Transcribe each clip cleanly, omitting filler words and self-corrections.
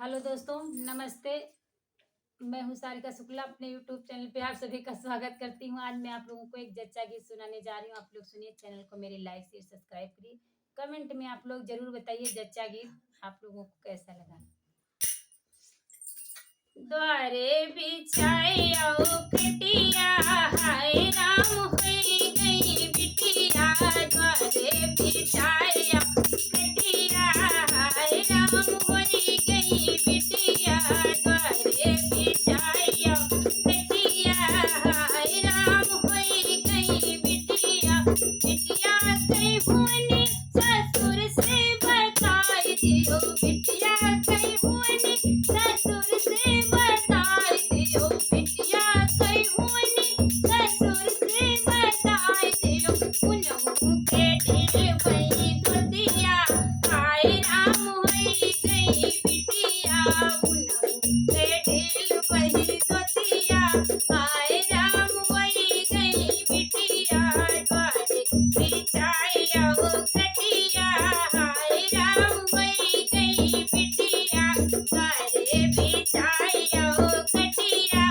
Hello दोस्तों, नमस्ते। मैं हूँ सारिका शुक्ला, अपने यूट्यूब चैनल पे आप सभी का स्वागत करती हूँ। आज मैं आप लोगों को एक जच्चा गीत सुनाने जा रही हूँ। आप लोग सुनिए, चैनल को मेरे लाइक शेयर सब्सक्राइब करिए। कमेंट में आप लोग जरूर बताइए जच्चा गीत आप लोगों को कैसा लगा। द्वारे बिछाया खटिया, हाय राम होई गई बिटिया। द्वारे बिछाया खटिया, हाय राम होई गई बिटिया। द्वारे बिछाया खटिया, हाय राम होई गई बिटिया। बिटिया कई हुनी ससुर से बताई दियो। बिटिया कई हुनी ससुर से बताई दियो। बिटिया कई हुनी ससुर से बताई दियो। उन्हों के ढेर भई दुतिया, हाय राम होई गई बिटिया। उन्हों के ढेर भई दुतिया, हाय राम होई गई बिटिया। द्वारे बिछाया खटिया, हाय राम होई गई बिटिया। द्वारे बिछाया खटिया,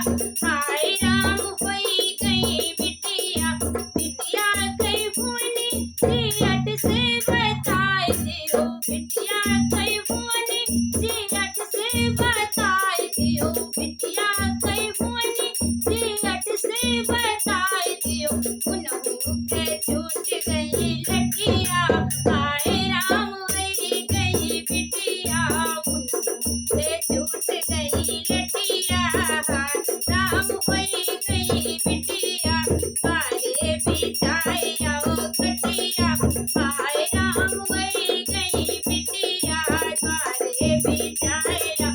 हाय राम होई गई बिटिया। बिटिया कई हुनी जियट से बताई दियो। बिटिया कई हुनी जियट से बताई दियो। बिटिया कई हुनी जियट से बताई दियो। उन्हों के छूट गई लठिया, हाय राम होई गई बिटिया। उन्हों के छूट गई लठिया, हाय राम होई गई बिटिया। द्वारे बिछाया खटिया, हाय राम होई गई बिटिया। द्वारे बिछाया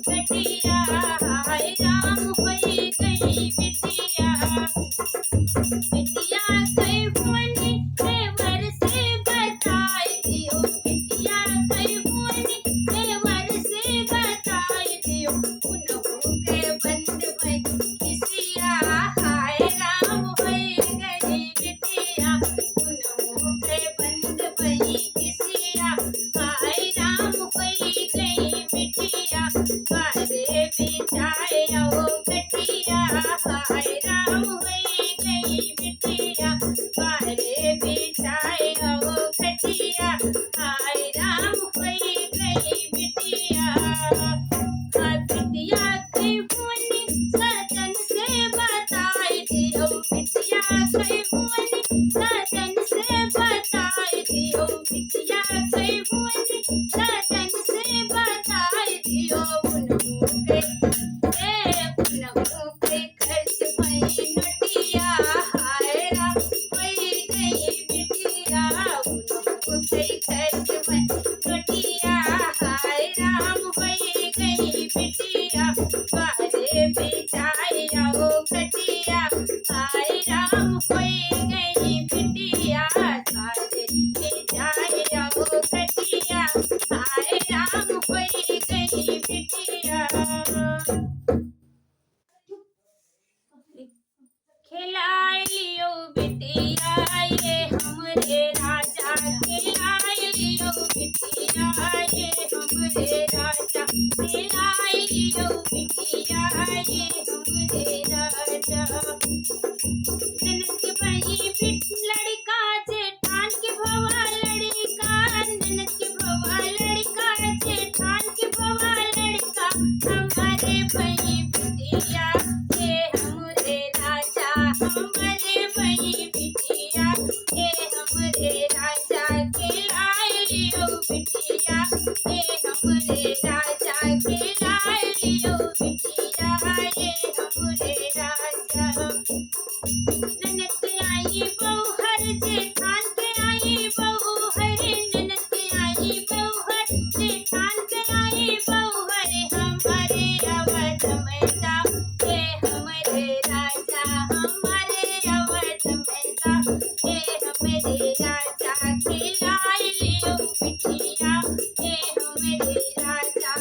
खटिया, हाय राम होई गई बिटिया। बिटिया कई हुनी देवर से बताई दियो। बिटिया कई हुनी देवर से बताई दियो। उन्हों के बंद भई किसिया, हाय राम होई गई बिटिया। उन्हों के बंद भई किसिया, हाय राम होई गई बिटिया। द्वारे बिछाया खटिया, हाय राम होई गई बिटिया। द्वारे बिछाया खटिया, हाय राम होई गई बिटिया। बिटिया कई हुनी सजन से बताई दियो। बिटिया कई हुनी सजन से बताई दियो। बिटिया कई हुनी सजन से बताई दियो। उन्हों के खर्च भई नटिया, हाय राम होई गई बिटिया। उन्हों के खर्च भई नटिया, हाय राम होई गई बिटिया। द्वारे बिछाया खटिया, हाय राम होई गई बिटिया। द्वारे बिछाया खटिया, हाय राम होई गई बिटिया। खिलाई लियो बिटिया, ये हमरे राजा। खिलाई लियो बिटिया, ये हमरे राजा। खिलाई लियो बिटिया, ये हमरे राजा। ननद के बही बिट लड़का, जेठान के भवा लड़का। ननद के भवा लड़का, जेठान के भवा लड़का। हमारे बही बिटिया, ये हमरे राजा। हमारे बही बिटिया, ये हमरे राजा। खिलाई लियो बिटिया, ये हमरे राजा। खिलाई लियो बिटिया, ये हमरे राजा। ननद के आई बहू हर, जेठान के आई बहू हर। ननद के आई बहू हर, जेठान के आई बहू हर। हमारे अवध मैदा, ये हमरे राजा। हमारे अवध मैदा, ये हमरे राजा। खिलाई लियो बिटिया, ये हमरे राजा।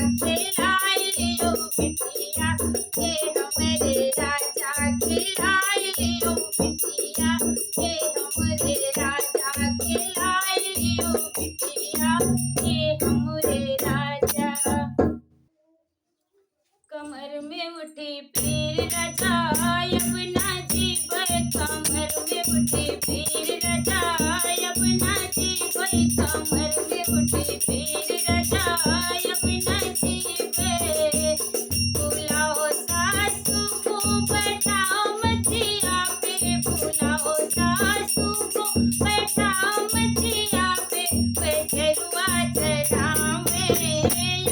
खिलाए लियो बिटिया के हमरे राजा खिलाए लियो बिटिया के हमरे राजा खिलाए लियो बिटिया के हमरे राजा। कमर में उठी पीर राजा अब ना जीवे कमर में उठी पीर राजा अब ना जीवे कमर में उठी पीर राजा अब ना जीवे। बुलाओ सासू को बैठाओ मचिया पे बुलाओ सासू को बैठाओ मचिया पे बैठरुआ चढ़ावे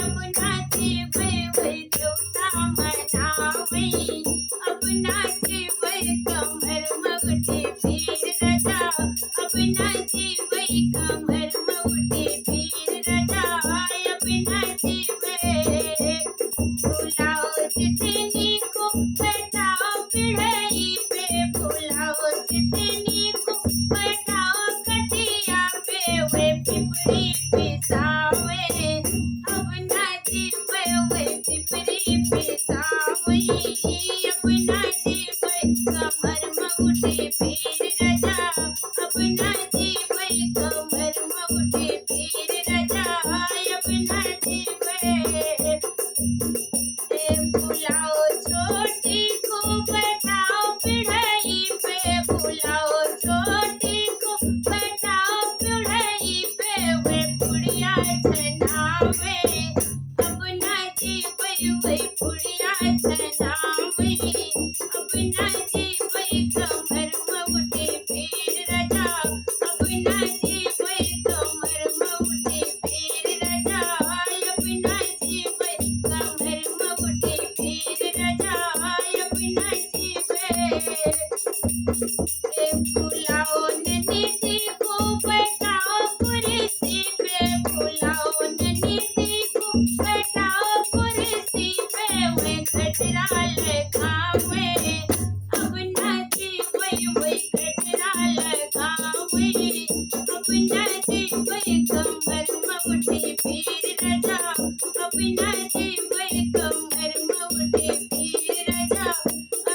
अब ना जीवे वही देवता मनावे अब ना जीवे कमर में उठी पीर राजा अब ना जीवे कमर में उठी पीर राजा अब ना जीवे। बुलाओ जितनी को बैठाओ पिढ़ई पे बुलाओ जितनी को बैठाओ कटिया पे वे पिपरी पिसावे अब ना जीवे वे पिपरी पिसावे अब ना जीवे कमर में उठी पीर राजा अब ना जीवे कमर में उठी पीर राजा अब ना जीवे। बुलाओ छोटी को बैठाओ पिढ़ई पे बुलाओ छोटी को बैठाओ पिढ़ई पे वे पुड़िया छनावे अब ना जीवे वे पुड़िया छनावे अब ना जीवे कमर में उठी पीर राजा अब ना जीवे कमर में उठी पीर राजा अब ना जीवे कमर में उठी पीर राजा अब ना जीवे। बुलाओ ननीती को बैठाओ कुर्सी पे बुलाओ ननीती को बैठाओ कुर्सी पे वे गजरा लगावे अब ना जीवे वे गजरा लगावे अब ना जीवे कमर में उठी पीर राजा अब ना जीवे कमर में उठी पीर राजा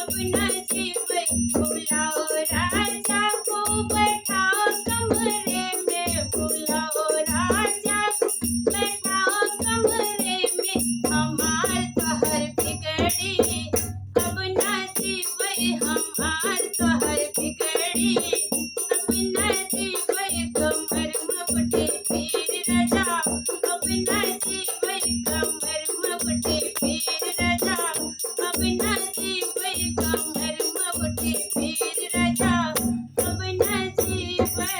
अब ना जीवे। बुलाओ राजा को बैठाओ कमरे में बुलाओ राजा को बैठाओ कमरे में हमार तोहर बिगड़ी अब ना जीवे हमार तोहर बिगड़ी अब ना जीवे कमर में उठी पीर राजा अब ना जीवे कमर में उठी पीर राजा अब ना जीवे कमर में उठी पीर राजा अब ना जीवे।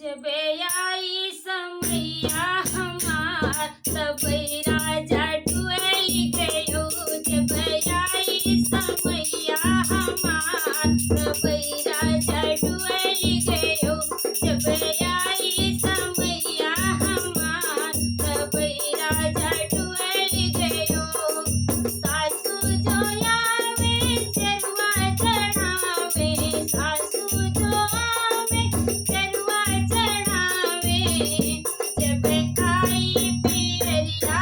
जब आई समैया हमार तब राजा डुएई गयो जब आई समैया हमार तब राजा डुएई गयो जब आई समैया हमार तब राजा डुएई गयो। सासू जो आवे चरुआ चढ़ावे सासू जो आवे चरुआ चढ़ावे जब आई पियरिया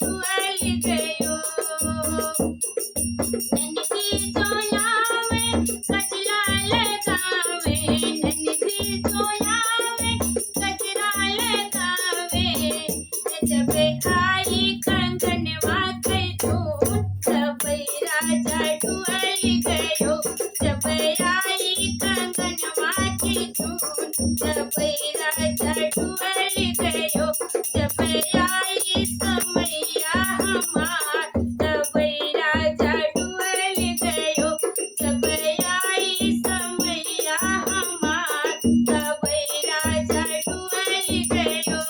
डुअल गयो नन्ही जोयावे कजरा लगावे नन्ही जोयावे कजरा लगावे जब आई कंगनवा कजून तब राजा डुअल गयो जब आई कंगनवा की धून जब राजा डुअल गयो जब आई समैया हमार तब राजा डुअल गयो जब आई समैया हमार तब राजा डुअल गयो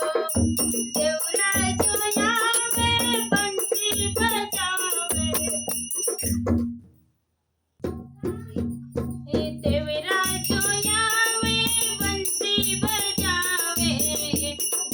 देवरा जोयावे बंसी बजावे देवरा जोयावे बंसी बजावे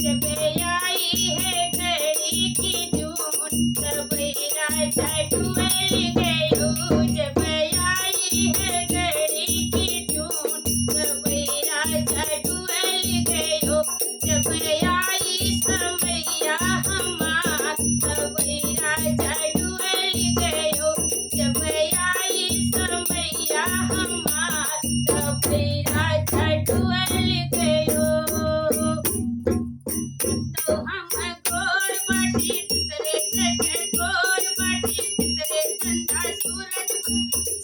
जब आई है घड़ी की धून तब राजा डुअल गयो जब आई है घड़ी की धून तब राजा डुअल गयो जब आई समैया हमार तब राजा डुअल गयो जब आई समैया हमार तब राजा डुअल गयो तो हम गोर बाटी दूसरे जगह गोर बाटी दूसरे चंदा सूरज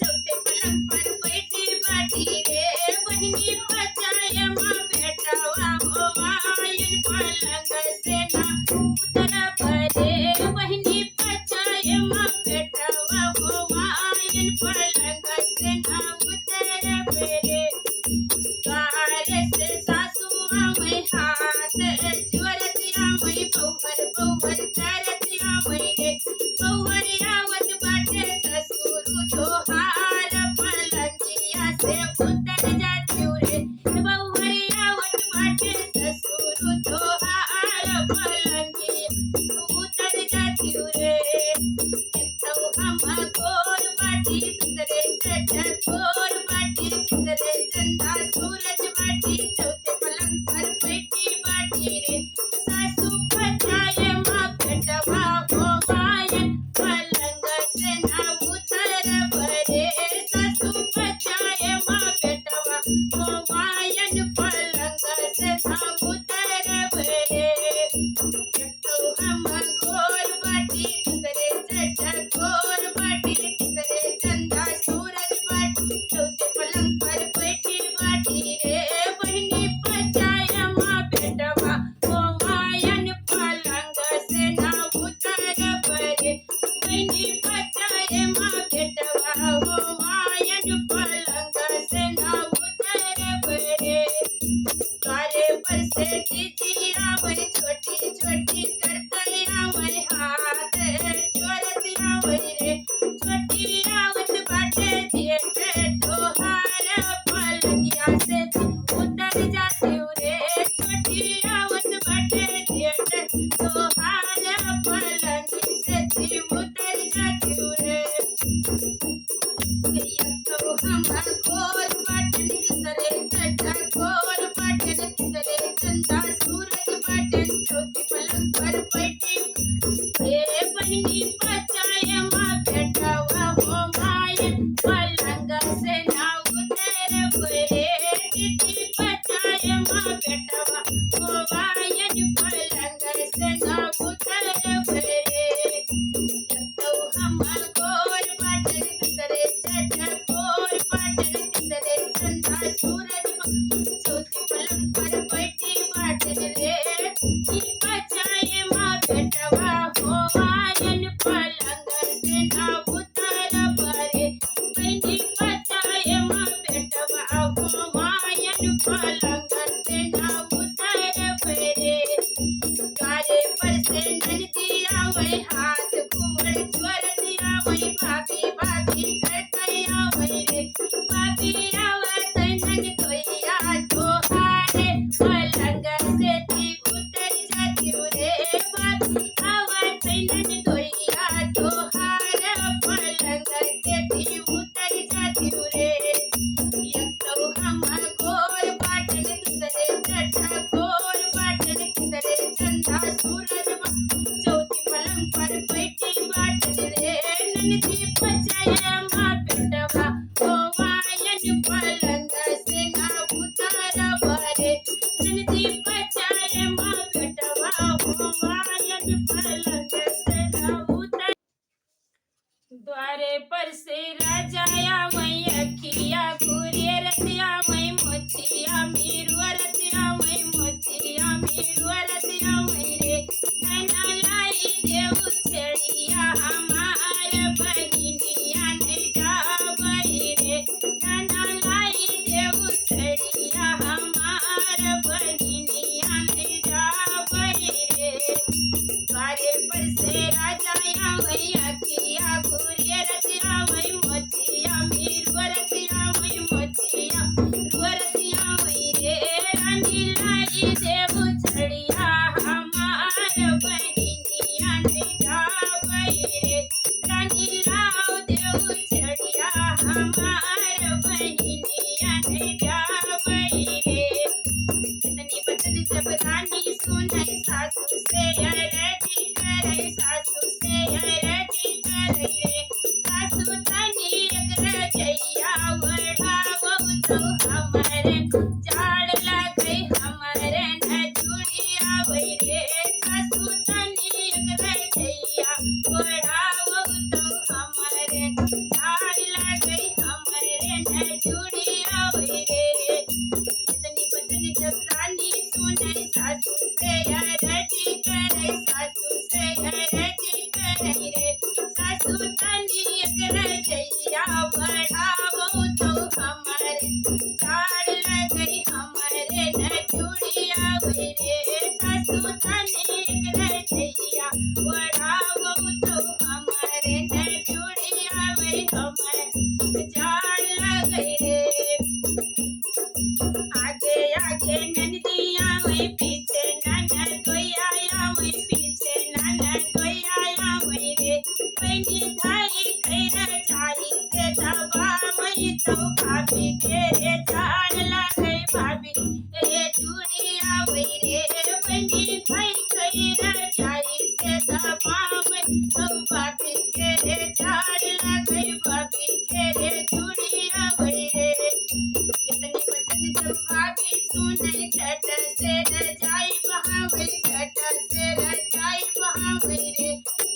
चौथे पलंग पर बैठी बाटी रे बहनी बचाए माँ बेटावा हो आयन पलंग से ना उतर परे बहनी बचाए माँ बेटावा हो आयन पलंग से ना उतर परे कार से सासू आवे हाथ ज्वरत आवे बहुवर बहुवर करत आवे रे बहुवर आवत बाटे ससुर तोहार पलंगिया से उतर जाती रे बहुवर आवत बाटे ससुर तोहार पलंगिया उतर जाती रे तो हम गोर बाटी दूसरे चढ़ गोर बाटी दूसरे चंदा सूरज बाटी चौथे पलंग पर बैठी बाटी रे सासू बचाए माँ बेटवा हो वायन पलंग से ना उतर भरे सासू बचाए माँ बेटवा हो वायन पलंग से ना उतर भरे तो हम गोर बाटी दूसरे चढ़ गोर बाटी दूसरे चंदा सूरज बाटी चौथे पलंग पर बैठी बाटी रे बहनी बचाए माँ बेटवा हो वायन पलंग से ना उतर परे बहनी बचाए माँ बेटवा हो वायन पलंग से ना उतर परे कारे पर से दीदी आवे छोटी छोटी करते आवे हाथ ज्वरत आवे रे छोटी आवत बाटे दिए तोहार पलंगिया से उतर जाती रे छोटी आवत बाटे दिए तोहार पलंगी से उतर जाती रे तो हम गोर बाटन दूसरे चढ़ गोर बाटन दूसरे चंदा सूरज बाटन चौथी पलंग पर बैठी रे बहनी बचाए माँ बेटावा हो वायन पलंग से ना उतर परे दीदी बचाए माँ बेटावा हो वायन पलंग से ना उतर परे तो हम गोर बाटन दूसरे चढ़ गोर बाटन दूसरे चंदा सूरज चौथी पलंग पर बैठी बाटन रे बचाए माँ बेटवा हो वायन पलंग से ना उतर परे बहनी बचाए माँ बेटवा हो वायन पलंग से ना उतर परे कारे पर से नदी आवे हाथ कुंवर ज्वरत आवे भाभी भाभी करते आवे रे भाभी आवत नन तोइया तोहारे पलंग से थी उतर जाती रे भाभी आवत नन तोइया तोहार पलंग से थी उतर जाती रे तो हम गोर बाटन दूसरे चढ़ गोर बाटन दूसरे चंदा सूरज चौथी पलंग पर हमार पैठी बाटत रे ननदी पचाया माँ बेटवा ओ वायन पलंग से ना उतारा भरे ननदी पचाया माँ बेटवा ओ वायन पलंग से ना उतारा द्वारे पर से राजाया मई अखिया घूरिए रतिया मई मोचिया मीरू रतिया मई मोचिया मीरू रतिया मई रे नैना लाई देव छेड़िया हमार बहिनिया नहीं जाबई रे नैना लाई देव छेड़िया हमार बहिनिया नहीं जाबई रे द्वारे पर से राजाया मई अखिया घूरिए रतिया मई मोचिया मीरू रतिया मई मोचिया रतिया मई रे रानी लाई देव छड़िया हमार बहिनिया नहीं जाबई रे रानी लाओ देव छड़िया हमार बहिनिया नहीं जाबई रे इतनी बचन जब रानी सुने सासू से अरजी करे सासू से अरजी करे रे सासू तनी एक रजैया बढ़ावो तो हमारे जाड़ लगे हमारे न जुड़िया वही रे सासू तनी एक रजैया बढ़ावो तो हमारे जाड़ लगे हमारे न जुड़िया वही रे इतनी बचन जब रानी सुने सासू से अरजी करे सासू से अरजी करे रे सासू तनी एक रजैया बढ़ावो तो हमारे जाड़ लगे हमारे न जुड़िया वही रे सासू तनी एक रजैया बढ़ावो तो हमारे न जुड़िया वही हमारे जाड़ लगे रे आगे आगे ननदिया वही पीछे ननद कोई आया वही पीछे ननद कोई आया वही रे बहनी भाई खैर चारी से दबा वही तो भाभी के रे जान लगे भाभी रे चूड़िया वही रे बहनी भाई खैर चारी से दबा वही तो भाभी के रे जान लगे भाभी के रे चूड़िया वही रे इतनी बचन जब भाभी सुने झट से रजाई बहावे झट से रजाई बहावे रे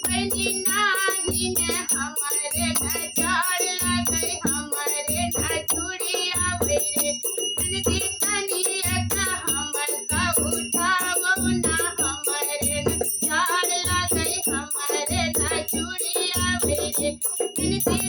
बहनी नाही ने हमारे न जाड़ लगे हमारे न चूड़िया वे रे ननदी तनी एक हमर का उठावो ना हमारे न जाड़ लगे हमारे न चूड़िया वे रे ननदी